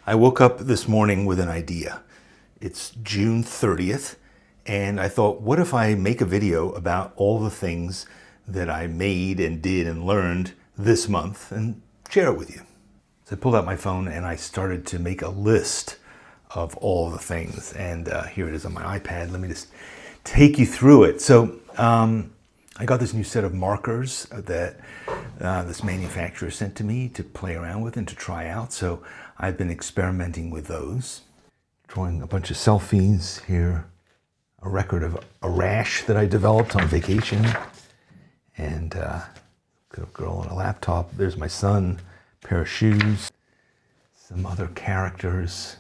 I woke up this morning with an idea. It's June 30th, and I thought, what if I make a video about all the things that I made and did and learned this month and share it with you? So I pulled out my phone and I started to make a list of all the things. And here it is on my iPad. Let me just take you through it. So I got this new set of markers that this manufacturer sent to me to play around with and to try out. So I've been experimenting with those. Drawing a bunch of selfies here. A record of a rash that I developed on vacation. And a girl on a laptop. There's my son, a pair of shoes. Some other characters.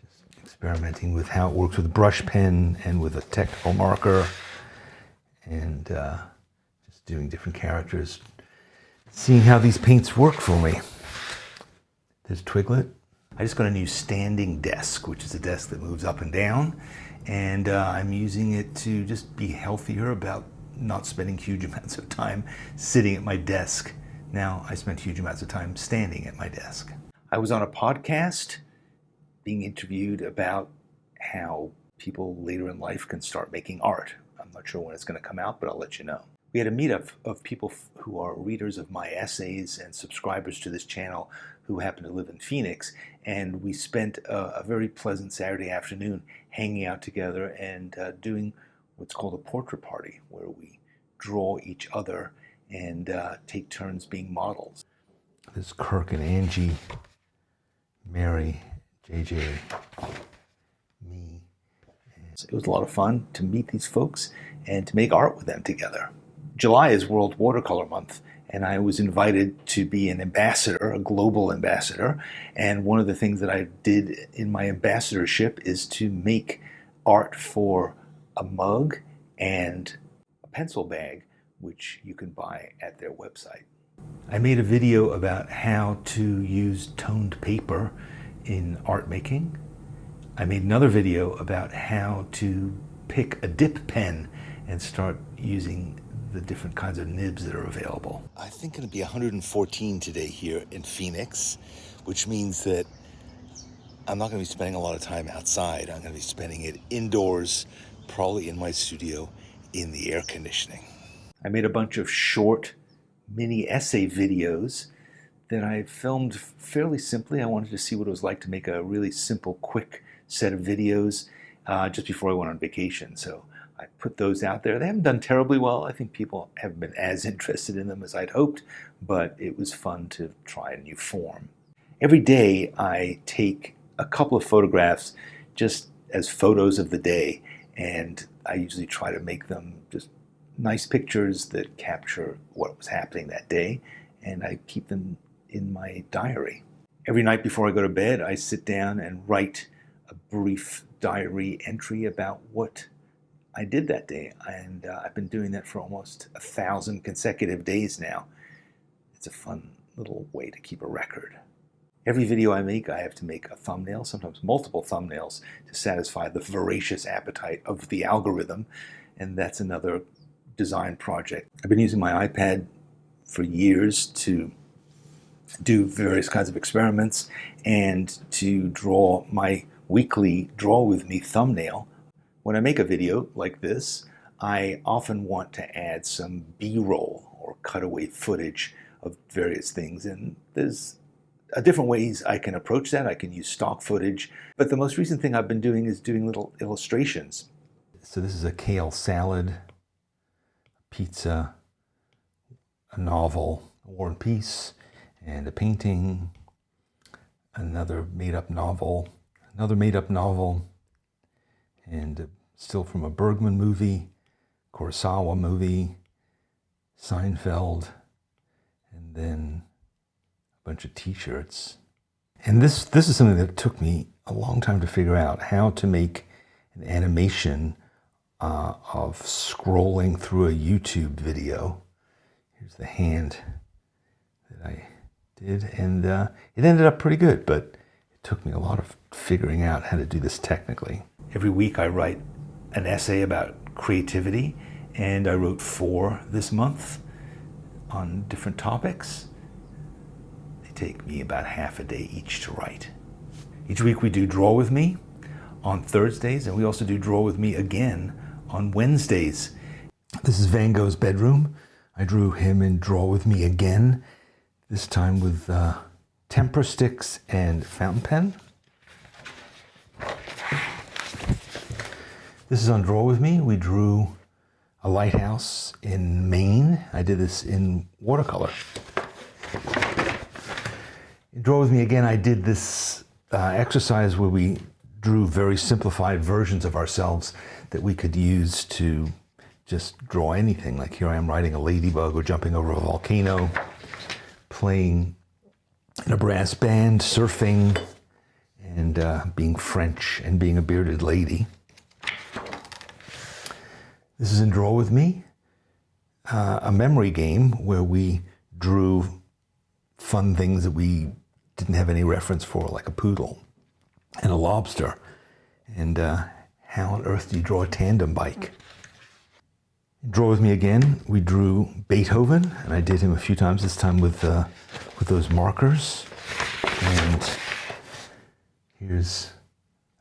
Just experimenting with how it works with a brush pen and with a technical marker. And just doing different characters. Seeing how these paints work for me. There's Twiglet. I just got a new standing desk, which is a desk that moves up and down. And I'm using it to just be healthier about not spending huge amounts of time sitting at my desk. Now I spend huge amounts of time standing at my desk. I was on a podcast being interviewed about how people later in life can start making art. I'm not sure when it's going to come out, but I'll let you know. We had a meetup of people who are readers of my essays and subscribers to this channel who happen to live in Phoenix, and we spent a very pleasant Saturday afternoon hanging out together and doing what's called a portrait party, where we draw each other and take turns being models. There's Kirk and Angie, Mary, JJ, me. And it was a lot of fun to meet these folks and to make art with them together. July is World Watercolor Month, and I was invited to be an ambassador, a global ambassador. And one of the things that I did in my ambassadorship is to make art for a mug and a pencil bag, which you can buy at their website. I made a video about how to use toned paper in art making. I made another video about how to pick a dip pen and start using the different kinds of nibs that are available. I think it'll be 114 today here in Phoenix, which means that I'm not going to be spending a lot of time outside. I'm going to be spending it indoors, probably in my studio, in the air conditioning. I made a bunch of short mini essay videos that I filmed fairly simply. I wanted to see what it was like to make a really simple, quick set of videos just before I went on vacation. So I put those out there. They haven't done terribly well. I think people haven't been as interested in them as I'd hoped, but it was fun to try a new form. Every day I take a couple of photographs just as photos of the day, and I usually try to make them just nice pictures that capture what was happening that day, and I keep them in my diary. Every night before I go to bed, I sit down and write a brief diary entry about what I did that day, and I've been doing that for almost 1,000 consecutive days now. It's a fun little way to keep a record. Every video I make, I have to make a thumbnail, sometimes multiple thumbnails, to satisfy the voracious appetite of the algorithm, and that's another design project. I've been using my iPad for years to do various kinds of experiments and to draw my weekly Draw With Me thumbnail. When I make a video like this, I often want to add some B-roll or cutaway footage of various things, and there's different ways I can approach that. I can use stock footage, but the most recent thing I've been doing is doing little illustrations. So this is a kale salad, a pizza, a novel, a War and Peace, and a painting, another made-up novel, and still from a Bergman movie, Kurosawa movie, Seinfeld, and then a bunch of t-shirts. And this is something that took me a long time to figure out, how to make an animation of scrolling through a YouTube video. Here's the hand that I did, and it ended up pretty good, but it took me a lot of figuring out how to do this technically. Every week I write an essay about creativity, and I wrote 4 this month on different topics. They take me about half a day each to write. Each week we do Draw With Me on Thursdays, and we also do Draw With Me again on Wednesdays. This is Van Gogh's bedroom. I drew him in Draw With Me again, this time with temper sticks and fountain pen. This is on Draw With Me. We drew a lighthouse in Maine. I did this in watercolor. In Draw With Me again, I did this exercise where we drew very simplified versions of ourselves that we could use to just draw anything. Like here I am riding a ladybug or jumping over a volcano, playing in a brass band, surfing, and being French and being a bearded lady. This is in Draw With Me, a memory game where we drew fun things that we didn't have any reference for, like a poodle and a lobster. And how on earth do you draw a tandem bike? In Draw With Me again, we drew Beethoven, and I did him a few times, this time with those markers. And here's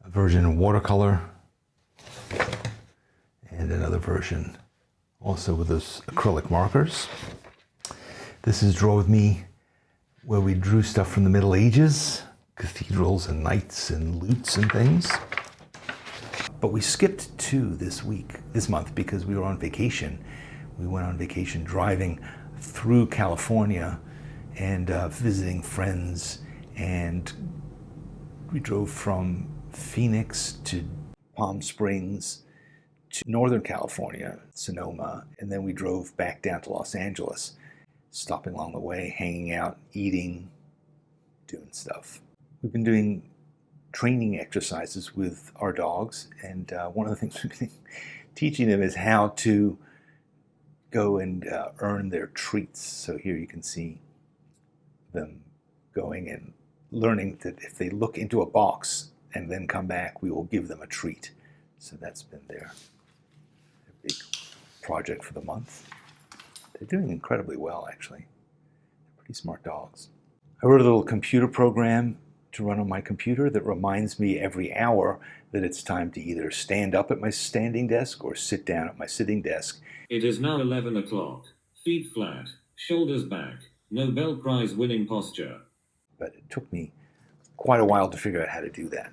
a version in watercolor, and another version also with those acrylic markers. This is Draw With Me, where we drew stuff from the Middle Ages, cathedrals and knights and lutes and things. But we skipped 2 this month, because we were on vacation. We went on vacation driving through California and visiting friends, and we drove from Phoenix to Palm Springs to Northern California, Sonoma, and then we drove back down to Los Angeles, stopping along the way, hanging out, eating, doing stuff. We've been doing training exercises with our dogs, and one of the things we've been teaching them is how to go and earn their treats. So here you can see them going and learning that if they look into a box and then come back, we will give them a treat. So that's been their big project for the month. They're doing incredibly well, actually. They're pretty smart dogs. I wrote a little computer program to run on my computer that reminds me every hour that it's time to either stand up at my standing desk or sit down at my sitting desk. It is now 11 o'clock. Feet flat, shoulders back, Nobel Prize winning posture. But it took me quite a while to figure out how to do that.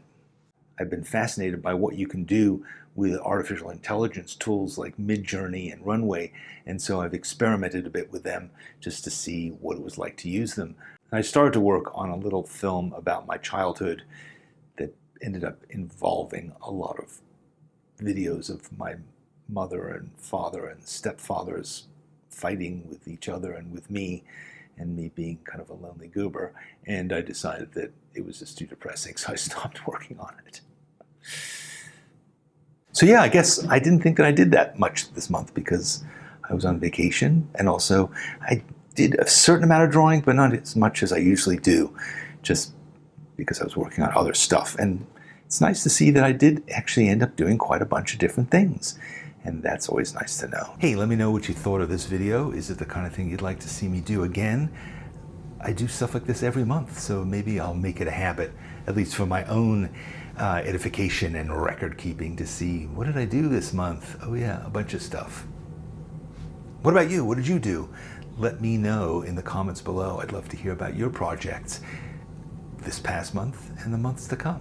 I've been fascinated by what you can do with artificial intelligence tools like Midjourney and Runway, and so I've experimented a bit with them just to see what it was like to use them. And I started to work on a little film about my childhood that ended up involving a lot of videos of my mother and father and stepfathers fighting with each other and with me, and me being kind of a lonely goober. And I decided that it was just too depressing, so I stopped working on it. So yeah, I guess I didn't think that I did that much this month because I was on vacation, and also I did a certain amount of drawing, but not as much as I usually do, just because I was working on other stuff. And it's nice to see that I did actually end up doing quite a bunch of different things, and that's always nice to know. Hey, let me know what you thought of this video. Is it the kind of thing you'd like to see me do again? I do stuff like this every month, so maybe I'll make it a habit, at least for my own edification and record keeping, to see, what did I do this month? Oh yeah, a bunch of stuff. What about you? What did you do? Let me know in the comments below. I'd love to hear about your projects this past month and the months to come.